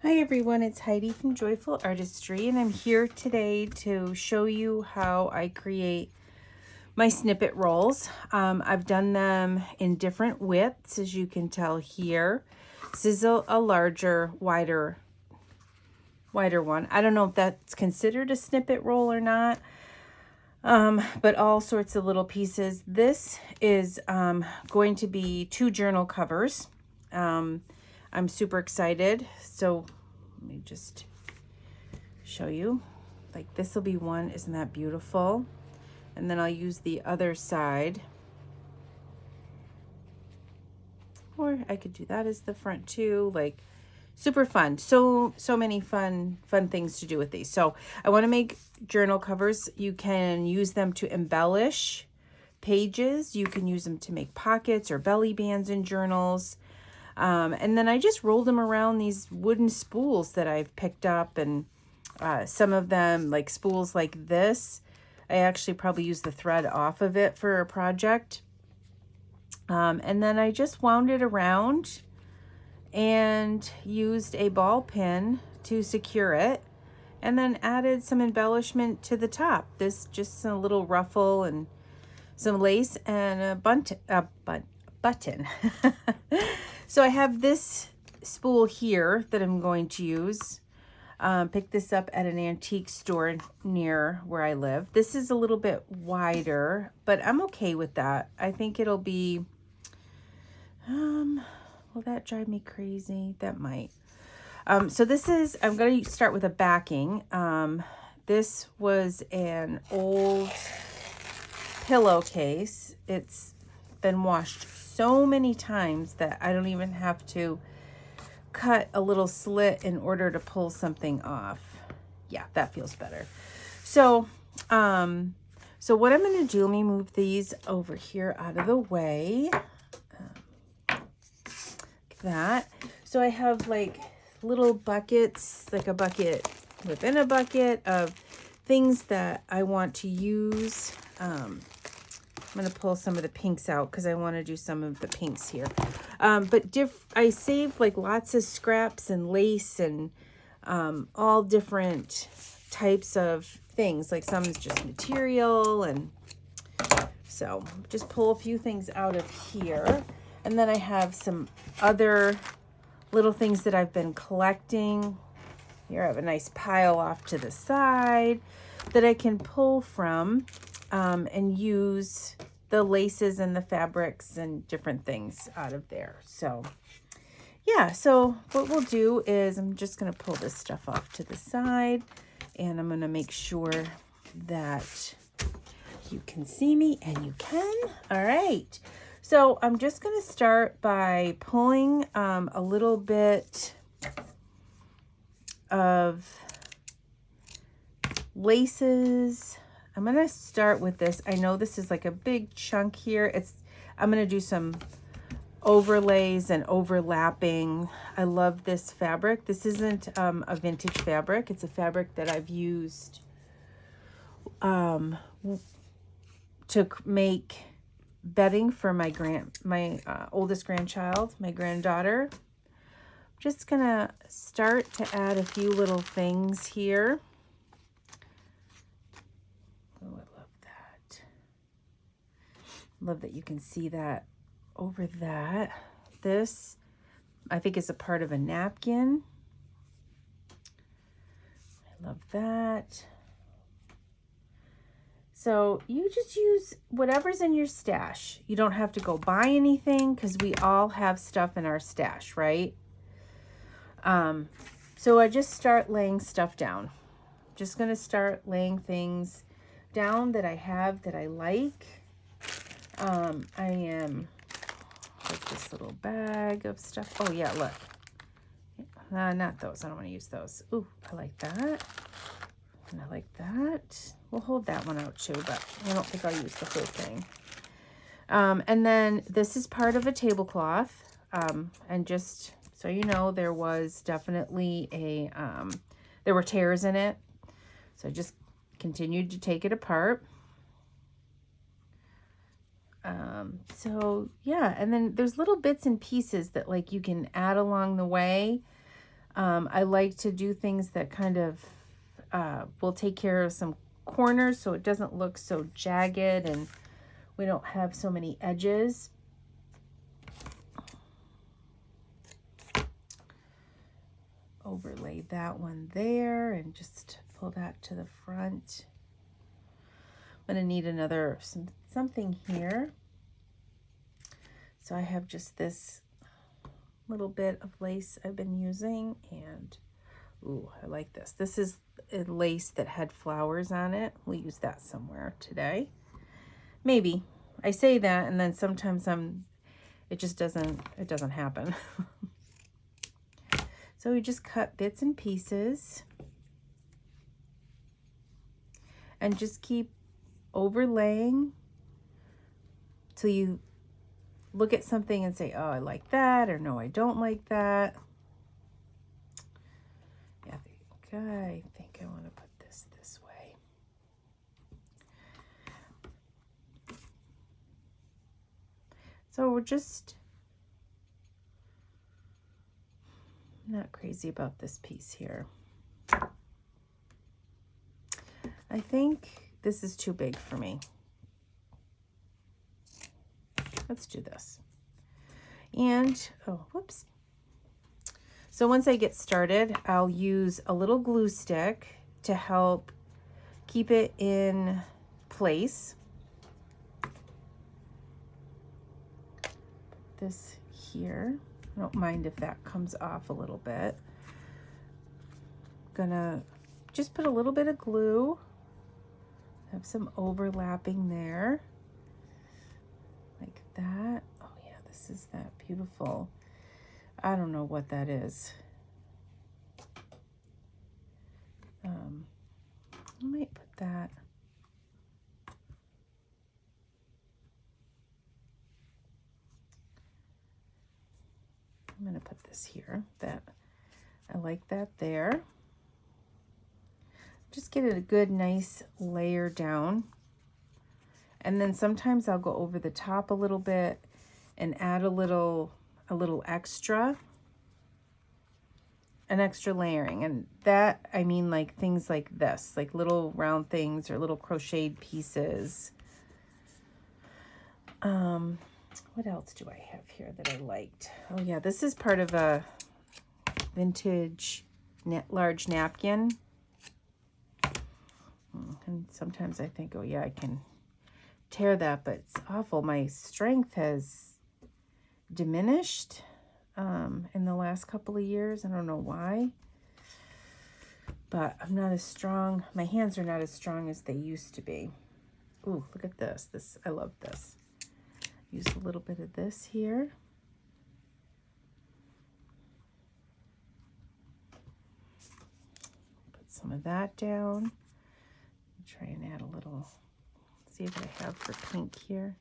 Hi everyone, it's Heidi from Joyful Artistry, and I'm here today to show you how I create my snippet rolls. I've done them in different widths, as you can tell here. This is a larger, wider one. I don't know if that's considered a snippet roll or not, but all sorts of little pieces. This is going to be 2 journal covers. I'm super excited. So let me just show you. Like this will be one. Isn't that beautiful? And then I'll use the other side. Or I could do that as the front too. Like super fun. So many fun things to do with these. So I want to make journal covers. You can use them to embellish pages. You can use them to make pockets or belly bands in journals. And then I just rolled them around these wooden spools that I've picked up, and some of them, like spools like this, I actually probably used the thread off of it for a project. And then I just wound it around and used a ball pin to secure it, and then added some embellishment to the top. This just a little ruffle and some lace and a button. So I have this spool here that I'm going to use. Pick this up at an antique store near where I live. This is a little bit wider, but I'm okay with that. I think it'll be, will that drive me crazy? That might. So this is, I'm going to start with a backing. This was an old pillowcase. It's been washed so many times that I don't even have to cut a little slit in order to pull something off. Yeah, that feels better. So what I'm going to do, let me move these over here out of the way. Like that. So I have like little buckets, like a bucket within a bucket of things that I want to use. I'm going to pull some of the pinks out because I want to do some of the pinks here. But I saved like lots of scraps and lace and all different types of things. Like some is just material, and so just pull a few things out of here. And then I have some other little things that I've been collecting. Here I have a nice pile off to the side that I can pull from and use the laces and the fabrics and different things out of there. So yeah, so what we'll do is I'm just going to pull this stuff off to the side, and I'm going to make sure that you can see me, and you can. All right. So I'm just going to start by pulling a little bit of laces. I'm going to start with this. I know this is like a big chunk here. I'm going to do some overlays and overlapping. I love this fabric. This isn't a vintage fabric. It's a fabric that I've used to make bedding for my oldest grandchild, my granddaughter. Just going to start to add a few little things here. Oh, I love that. Love that you can see that over that. This, I think, is a part of a napkin. I love that. So you just use whatever's in your stash. You don't have to go buy anything because we all have stuff in our stash, right? So I just start laying stuff down. Just going to start laying things down that I have that I like. I am like this little bag of stuff. Oh yeah, look. Not those. I don't want to use those. Ooh, I like that. And I like that. We'll hold that one out too, but I don't think I'll use the whole thing. And then this is part of a tablecloth. And just so you know, there was definitely there were tears in it. So I just continued to take it apart. So yeah, and then there's little bits and pieces that like you can add along the way. I like to do things that kind of will take care of some corners so it doesn't look so jagged and we don't have so many edges. Overlay that one there and just pull that to the front. I'm going to need another something here. So I have just this little bit of lace I've been using, and ooh, I like this. This is a lace that had flowers on it. We'll use that somewhere today. Maybe. I say that and then sometimes it just doesn't happen. So we just cut bits and pieces and just keep overlaying till you look at something and say, oh, I like that, or no, I don't like that. Yeah, I think I want to put this way. So we're just not crazy about this piece here. I think this is too big for me. Let's do this. And, oh, whoops. So once I get started, I'll use a little glue stick to help keep it in place. Put this here. I don't mind if that comes off a little bit. Gonna just put a little bit of glue. Have some overlapping there. Like that. Oh yeah, this is that beautiful. I don't know what that is. I might put that. I'm gonna put this here. That I like that there. Just get it a good, nice layer down. And then sometimes I'll go over the top a little bit and add a little extra, an extra layering. And that, I mean like things like this, like little round things or little crocheted pieces. What else do I have here that I liked? Oh yeah, this is part of a vintage large napkin. And sometimes I think, oh yeah, I can tear that, but it's awful. My strength has diminished in the last couple of years. I don't know why, but I'm not as strong. My hands are not as strong as they used to be. Ooh, look at this. I love this. Use a little bit of this here. Put some of that down. Try and add a little, see what I have for pink here.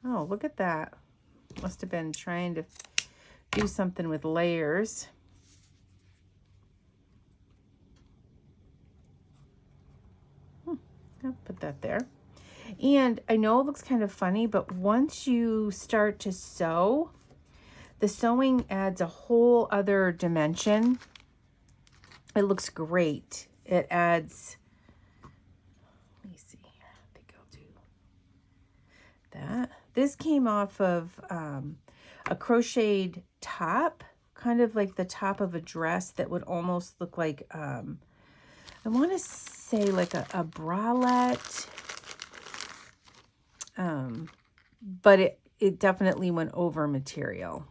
Oh, look at that. Must have been trying to do something with layers. I'll put that there. And I know it looks kind of funny, but once you start to sew, the sewing adds a whole other dimension. It looks great. It adds, let me see here. I think I'll do that. This came off of a crocheted top, kind of like the top of a dress that would almost look like, I want to say like a bralette. But it definitely went over material.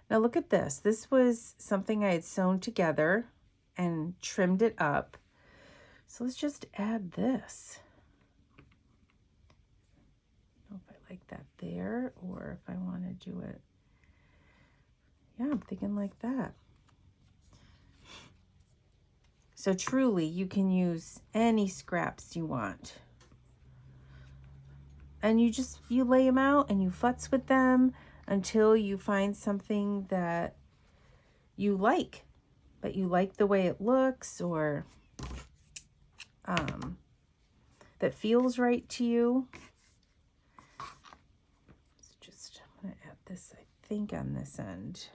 Now look at this. This was something I had sewn together and trimmed it up. So let's just add this. I don't know if I like that there or if I want to do it. Yeah, I'm thinking like that. So truly, you can use any scraps you want. And you lay them out and you futz with them until you find something that you like, but you like the way it looks or that feels right to you. So I'm going to add this, I think, on this end.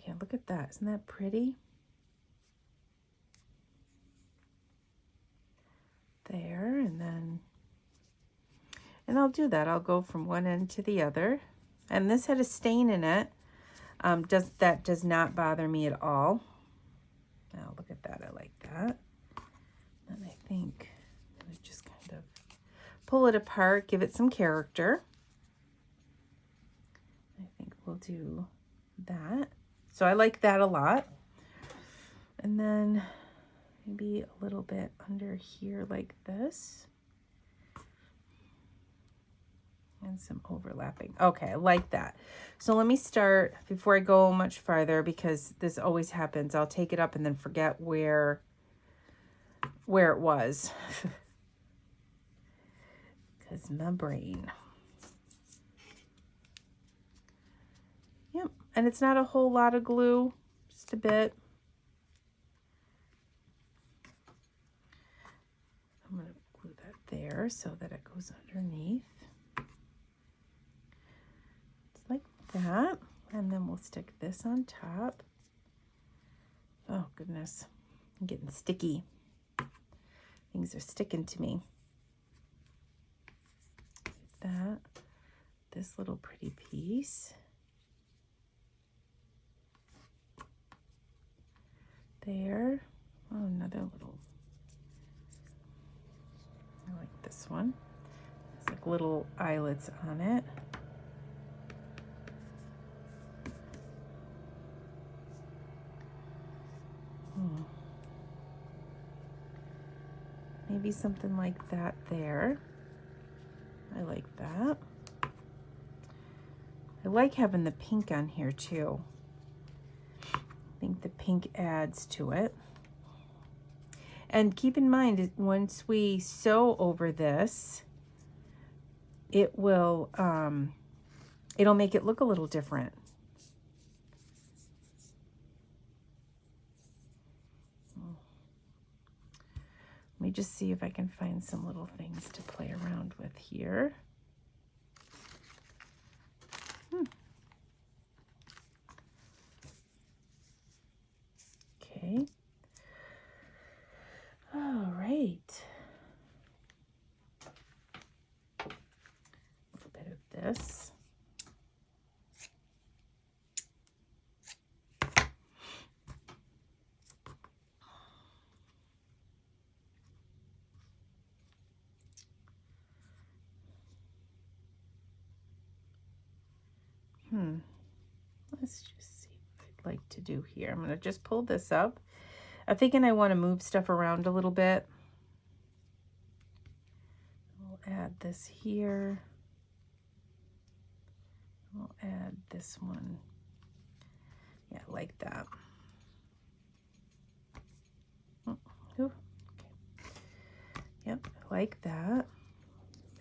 yeah, look at that. Isn't that pretty? There, and I'll do that. I'll go from one end to the other. And this had a stain in it. That does not bother me at all. Now look at that. I like that. And I think I'm gonna just kind of pull it apart, give it some character. I think we'll do that. So I like that a lot. And then maybe a little bit under here like this. And some overlapping. Okay, I like that. So let me start before I go much farther, because this always happens. I'll take it up and then forget where it was. Because my brain. Yep, and it's not a whole lot of glue, just a bit. I'm going to glue that there so that it goes underneath. Like that, and then we'll stick this on top. Oh goodness, I'm getting sticky. Things are sticking to me. Like that, this little pretty piece. There. Oh, another little. I like this one. It's like little eyelets on it. Maybe something like that there. I like that. I like having the pink on here too. I think the pink adds to it. And keep in mind, once we sew over this, it will, it'll make it look a little different. Let me just see if I can find some little things to play around with here. Okay. All right. A little bit of this. Let's just see what I'd like to do here. I'm going to just pull this up. I'm thinking I want to move stuff around a little bit. We'll add this here. We'll add this one. Yeah, like that. Oh, okay. Yep, like that.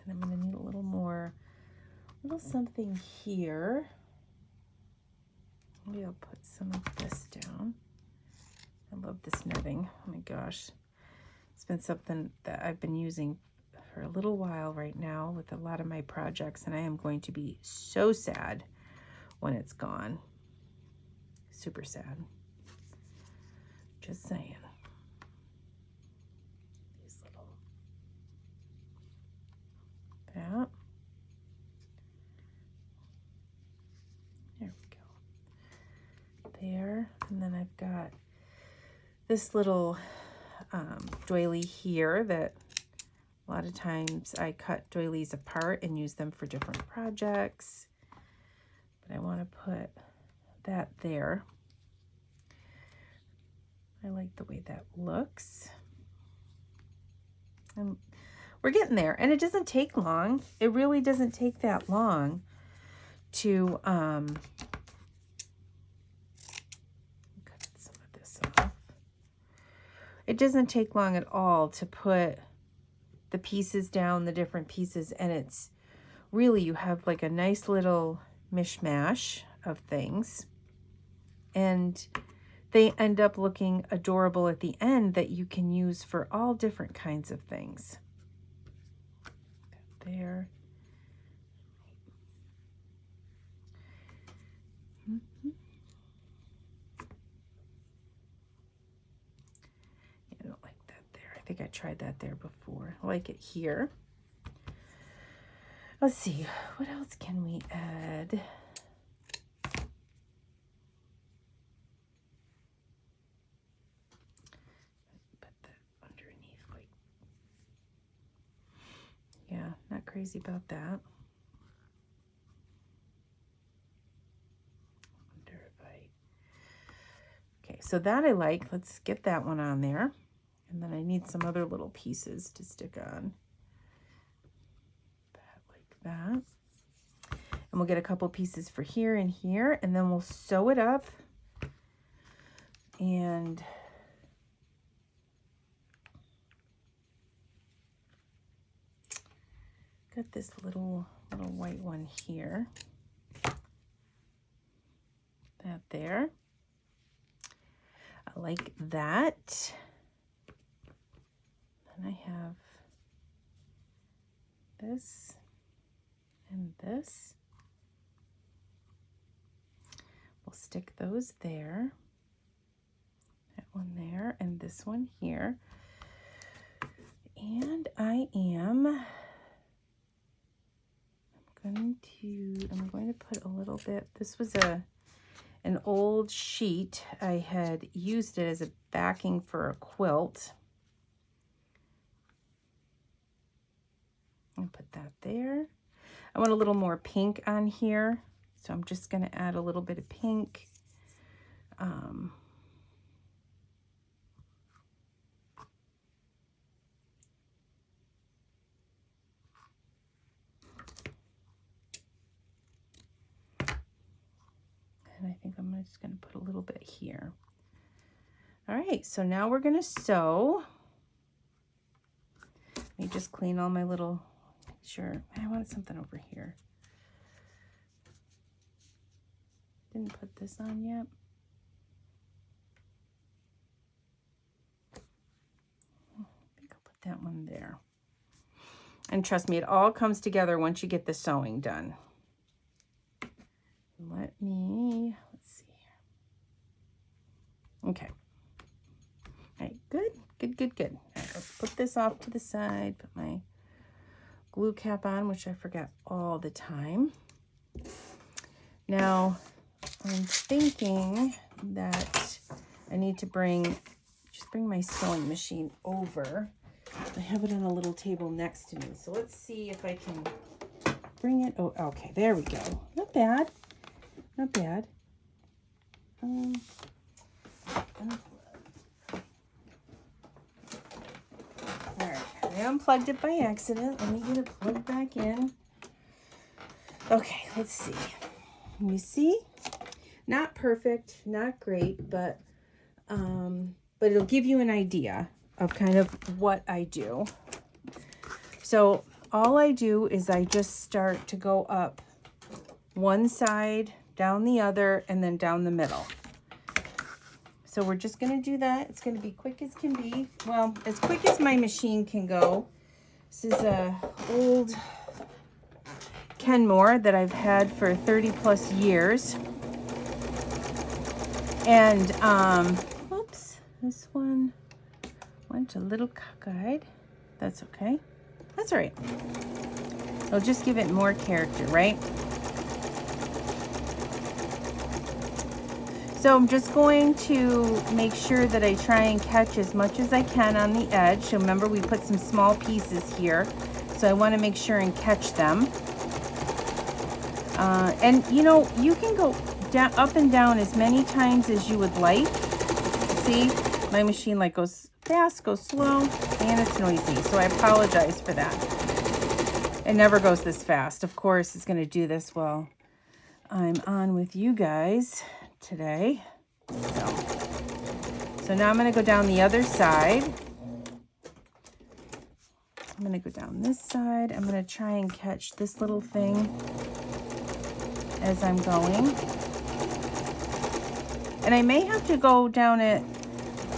And I'm going to need a little more, a little something here. Maybe I'll put some of this down. I love this netting. Oh my gosh. It's been something that I've been using for a little while right now with a lot of my projects, and I am going to be so sad when it's gone. Super sad. Just saying. These little, that. There we go. There, and then I've got this little doily here that a lot of times I cut doilies apart and use them for different projects, but I want to put that there. I like the way that looks. And we're getting there, and it doesn't take long. It really doesn't take that long to cut some of this off. It doesn't take long at all to put the pieces down, the different pieces, and it's really, you have like a nice little mishmash of things, and they end up looking adorable at the end that you can use for all different kinds of things. There. tried that there before. I like it here. Let's see, what else can we add? Put that underneath, like, yeah, not crazy about that. Okay, so that I like. Let's get that one on there. And then I need some other little pieces to stick on. That, like that. And we'll get a couple pieces for here and here, and then we'll sew it up. And got this little white one here. That there. I like that. Then I have this and this. We'll stick those there. That one there and this one here. And I'm going to put a little bit, this was an old sheet. I had used it as a backing for a quilt. I'll put that there. I want a little more pink on here, so I'm just going to add a little bit of pink. And I think I'm just going to put a little bit here. All right, so now we're going to sew. Let me just clean all my little, sure, I wanted something over here. Didn't put this on yet. I think I'll put that one there. And trust me, it all comes together once you get the sewing done. Let's see here. Okay. All right, good. All right, let's put this off to the side, put my glue cap on, which I forget all the time. Now, I'm thinking that I need to just bring my sewing machine over. I have it on a little table next to me. So let's see if I can bring it. Oh, okay, there we go. Not bad. Not bad. All right, I unplugged it by accident. Let me get it plugged back in. Okay, let's see. You see? Not perfect, not great, but it'll give you an idea of kind of what I do. So all I do is I just start to go up one side, down the other, and then down the middle. So we're just going to do that. It's going to be quick as can be. Well, as quick as my machine can go. This is a old Kenmore that I've had for 30 plus years. And, whoops, this one went a little cockeyed. That's okay. That's all right. It'll just give it more character, right? So I'm just going to make sure that I try and catch as much as I can on the edge. So remember, we put some small pieces here. So I want to make sure and catch them. And you know, you can go down, up and down as many times as you would like. See, my machine like goes fast, goes slow, and it's noisy. So I apologize for that. It never goes this fast. Of course, it's going to do this while I'm on with you guys today. So now I'm going to go down the other side. I'm going to go down this side. I'm going to try and catch this little thing as I'm going. And I may have to go down it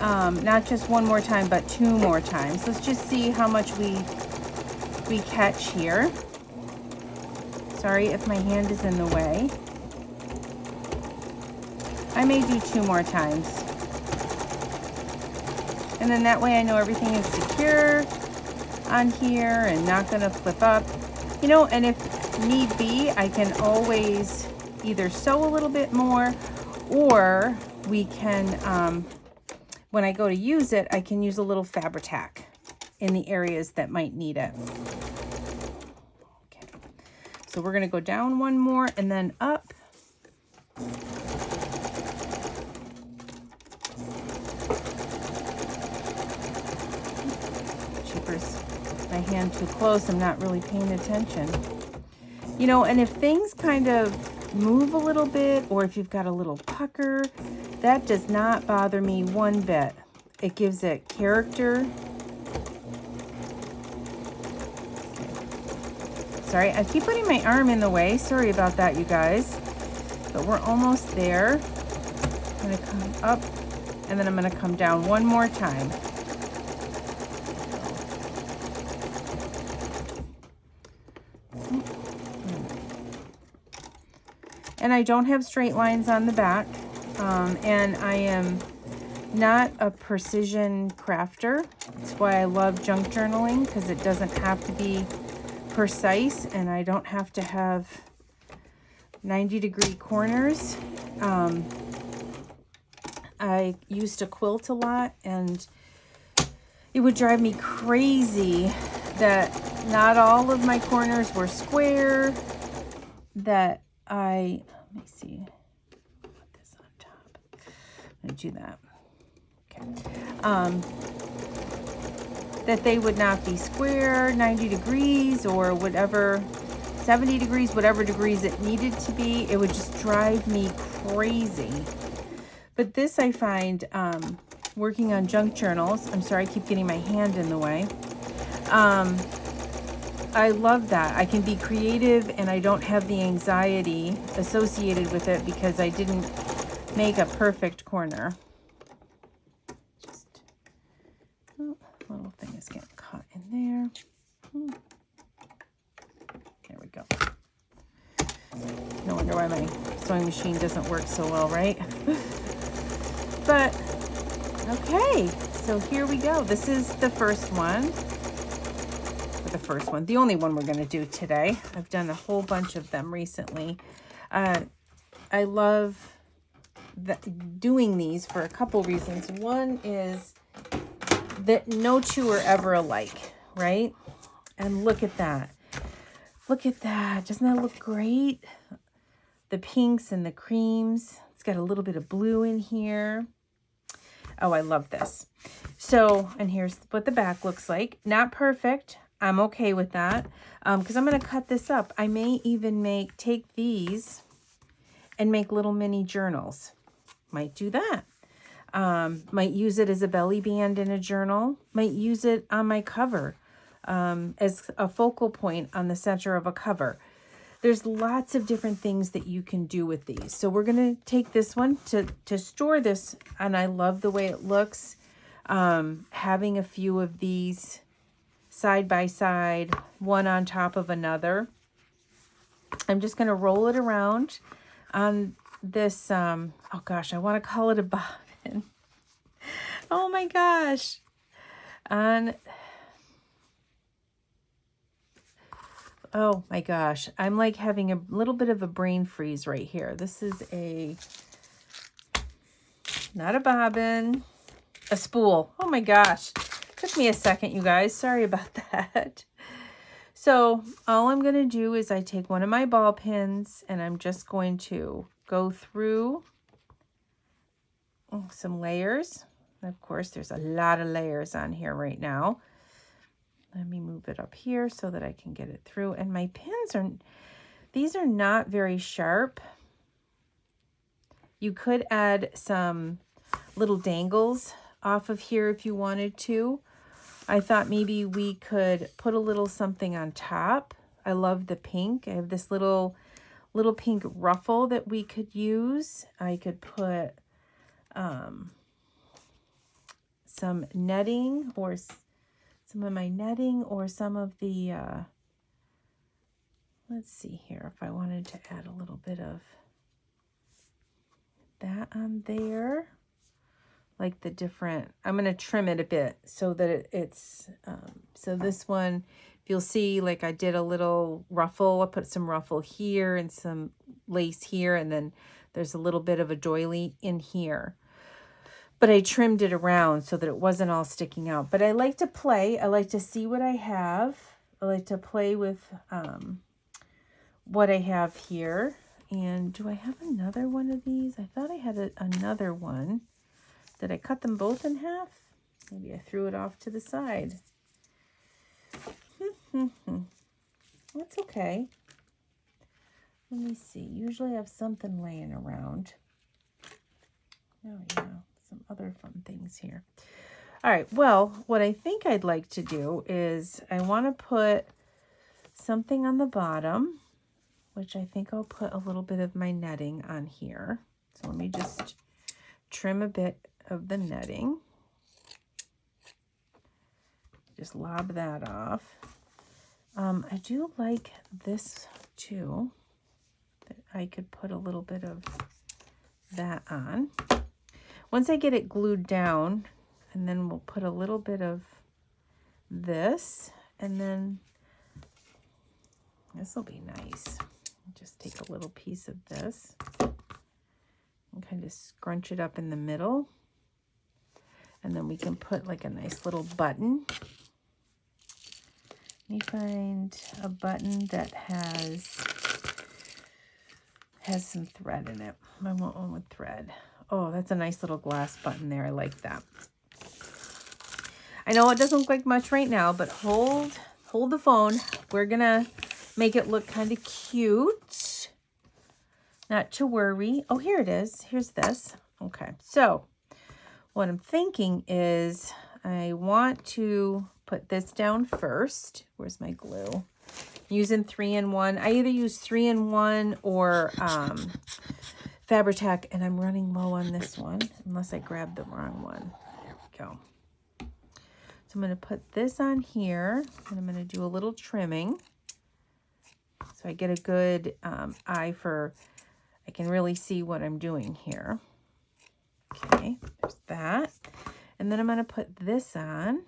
not just one more time, but 2 more times. Let's just see how much we catch here. Sorry if my hand is in the way. I may do 2 more times. And And then that way I know everything is secure on here and not gonna flip up. You know, and if need be, I can always either sew a little bit more, or we can, when I go to use it, I can use a little Fabri-Tac in the areas that might need it. Okay, so we're gonna go down one more and then up. Cheapers, my hand too close, I'm not really paying attention. You know, and if things kind of move a little bit, or if you've got a little pucker, that does not bother me one bit. It gives it character. Sorry, I keep putting my arm in the way. Sorry about that, you guys. But we're almost there. I'm gonna come up, and then I'm gonna come down one more time. And I don't have straight lines on the back, and I am not a precision crafter. That's why I love junk journaling, because it doesn't have to be precise, and I don't have to have 90-degree corners. I used to quilt a lot, and it would drive me crazy that not all of my corners were square, that let me see, put this on top. I'm gonna do that. Okay. That they would not be square, 90 degrees or whatever, 70 degrees, whatever degrees it needed to be. It would just drive me crazy. But this I find, working on junk journals, I'm sorry, I keep getting my hand in the way. I love that. I can be creative, and I don't have the anxiety associated with it because I didn't make a perfect corner. Just, oh, little thing is getting caught in there. There we go. No wonder why my sewing machine doesn't work so well, right? But, okay, so here we go. This is the first one. The only one we're going to do today. I've done a whole bunch of them recently. I love doing these for a couple reasons. One is that no two are ever alike, right? And look at that. Look at that. Doesn't that look great? The pinks and the creams. It's got a little bit of blue in here. Oh, I love this. So, and here's what the back looks like. Not perfect. I'm okay with that, because I'm going to cut this up. I may even take these and make little mini journals. Might do that. Might use it as a belly band in a journal. Might use it on my cover as a focal point on the center of a cover. There's lots of different things that you can do with these. So we're going to take this one to store this, and I love the way it looks. Having a few of these side by side, one on top of another. I'm just going to roll it around on this, oh gosh, I want to call it a bobbin. Oh my gosh. Oh my gosh, I'm like having a little bit of a brain freeze right here. This is not a bobbin, a spool. Oh my gosh. Took me a second, you guys. Sorry about that. So all I'm going to do is I take one of my ball pins, and I'm just going to go through some layers. Of course, there's a lot of layers on here right now. Let me move it up here so that I can get it through. And my pins these are not very sharp. You could add some little dangles off of here if you wanted to. I thought maybe we could put a little something on top. I love the pink. I have this little pink ruffle that we could use. I could put some netting, or some of my netting, or some of the, let's see here, if I wanted to add a little bit of that on there. like the different, I'm going to trim it a bit so that it's, so this one, if you'll see, like I did a little ruffle, I put some ruffle here and some lace here, and then there's a little bit of a doily in here. But I trimmed it around so that it wasn't all sticking out. But I like to play. I like to see what I have. I like to play with what I have here. And do I have another one of these? I thought I had another one. Did I cut them both in half? Maybe I threw it off to the side. That's okay. Let me see. Usually I have something laying around. Oh, yeah. Some other fun things here. All right. Well, what I think I'd like to do is I want to put something on the bottom, which I think I'll put a little bit of my netting on here. So let me just trim a bit of the netting. Just lob that off. I do like this too, that I could put a little bit of that on. Once I get it glued down, and then we'll put a little bit of this, and then this will be nice. Just take a little piece of this and kind of scrunch it up in the middle. And then we can put like a nice little button. Let me find a button that has some thread in it. I want one with thread. Oh, that's a nice little glass button there. I like that. I know it doesn't look like much right now, but hold the phone. We're gonna make it look kind of cute. Not to worry. Oh, here it is. Here's this. Okay, so what I'm thinking is I want to put this down first. Where's my glue? I'm using 3-in-1. I either use 3-in-1 or Fabri-Tac, and I'm running low on this one, unless I grabbed the wrong one. There we go. So I'm going to put this on here, and I'm going to do a little trimming. So I get a good eye for, I can really see what I'm doing here. Okay, there's that. And then I'm going to put this on.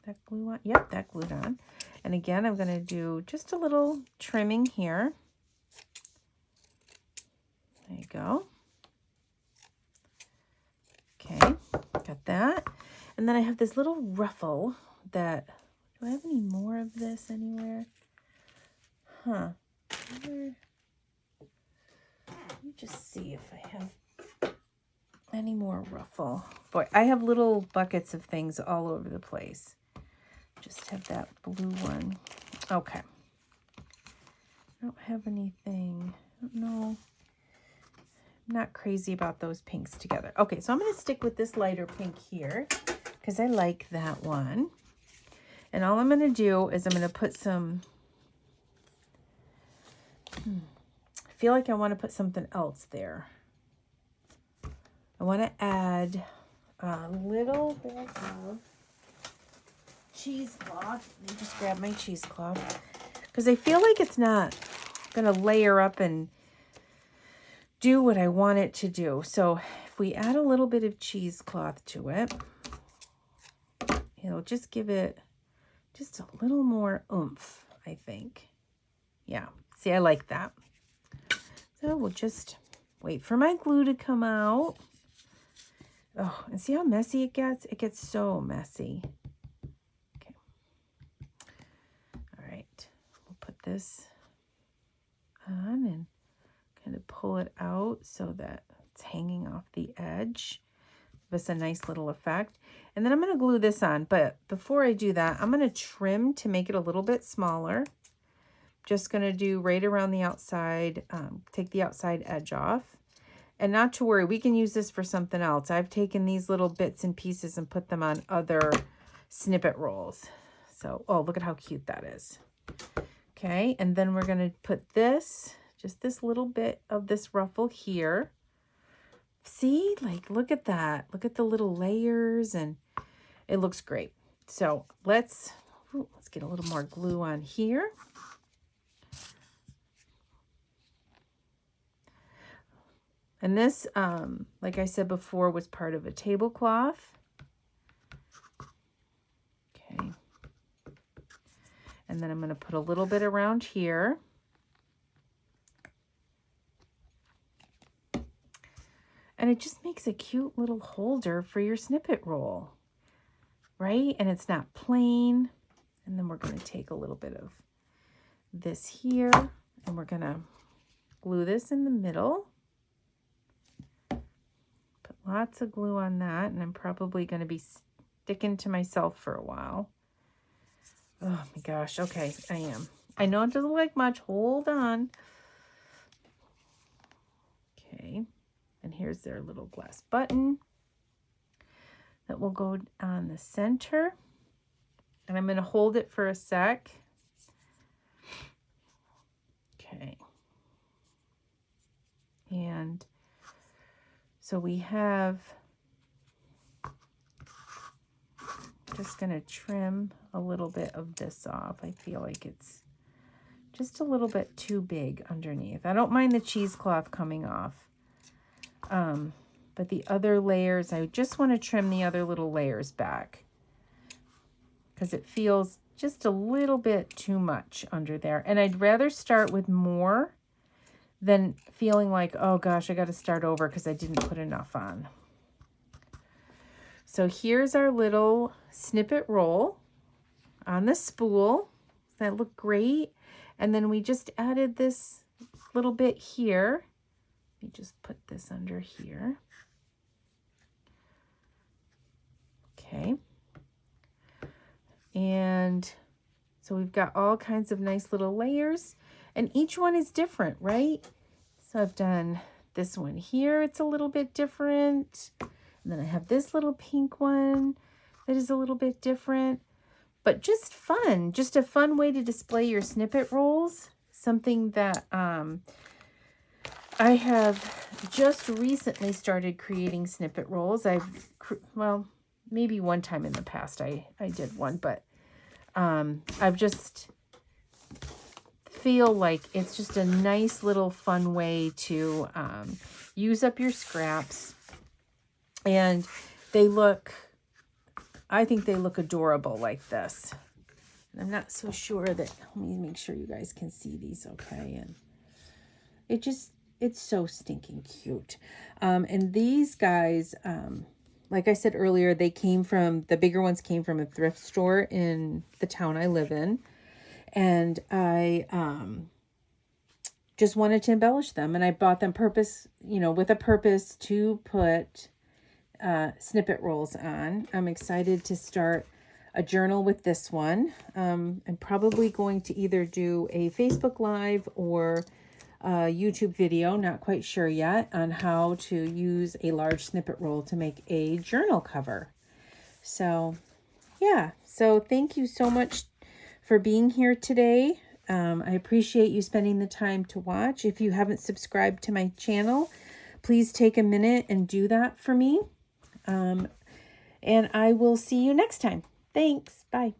That glue on? Yep, that glued on. And again, I'm going to do just a little trimming here. There you go. Okay, got that. And then I have this little ruffle that, do I have any more of this anywhere? Huh. Let me just see if I have any more ruffle. Boy, I have little buckets of things all over the place. Just have that blue one. Okay. I don't have anything. I don't know. I'm not crazy about those pinks together. Okay, so I'm going to stick with this lighter pink here because I like that one. And all I'm going to do is I'm going to put some, I feel like I want to put something else there. I want to add a little bit of cheesecloth. Let me just grab my cheesecloth because I feel like it's not going to layer up and do what I want it to do. So if we add a little bit of cheesecloth to it, it'll just give it just a little more oomph, I think. Yeah, see, I like that. So we'll just wait for my glue to come out. Oh, and see how messy it gets? It gets so messy. Okay. All right, we'll put this on and kind of pull it out so that it's hanging off the edge. Give us a nice little effect. And then I'm going to glue this on. But before I do that, I'm going to trim to make it a little bit smaller. Just going to do right around the outside, take the outside edge off. And not to worry, we can use this for something else. I've taken these little bits and pieces and put them on other snippet rolls. So, oh, look at how cute that is. Okay, and then we're going to put this, just this little bit of this ruffle here. See, like, look at that. Look at the little layers, and it looks great. So let's get a little more glue on here. And this, like I said before, was part of a tablecloth. Okay. And then I'm going to put a little bit around here. And it just makes a cute little holder for your snippet roll, right? And it's not plain. And then we're going to take a little bit of this here, and we're going to glue this in the middle. Put lots of glue on that, and I'm probably going to be sticking to myself for a while. Oh my gosh. Okay, I am. I know it doesn't look like much. Hold on. Okay. And here's their little glass button that will go on the center. And I'm going to hold it for a sec. Okay. And so we have, just going to trim a little bit of this off. I feel like it's just a little bit too big underneath. I don't mind the cheesecloth coming off. But the other layers, I just want to trim the other little layers back because it feels just a little bit too much under there. And I'd rather start with more than feeling like, oh gosh, I got to start over because I didn't put enough on. So here's our little snippet roll on the spool. Does that look great? And then we just added this little bit here. Let me just put this under here. Okay. And so we've got all kinds of nice little layers, and each one is different, right? So I've done this one here. It's a little bit different. And then I have this little pink one that is a little bit different, but just fun, just a fun way to display your snippet rolls. Something that, I have just recently started creating snippet rolls. Well, maybe one time in the past I did one, but I've just feel like it's just a nice little fun way to use up your scraps. And they look, I think they look adorable like this. And I'm not so sure that, let me make sure you guys can see these okay. And it's so stinking cute. And these guys, like I said earlier, the bigger ones came from a thrift store in the town I live in. And I just wanted to embellish them. And I bought them with a purpose to put snippet rolls on. I'm excited to start a journal with this one. I'm probably going to either do a Facebook Live or a YouTube video, not quite sure yet, on how to use a large snippet roll to make a journal cover. So yeah, so thank you so much for being here today. I appreciate you spending the time to watch. If you haven't subscribed to my channel, please take a minute and do that for me. And I will see you next time. Thanks. Bye.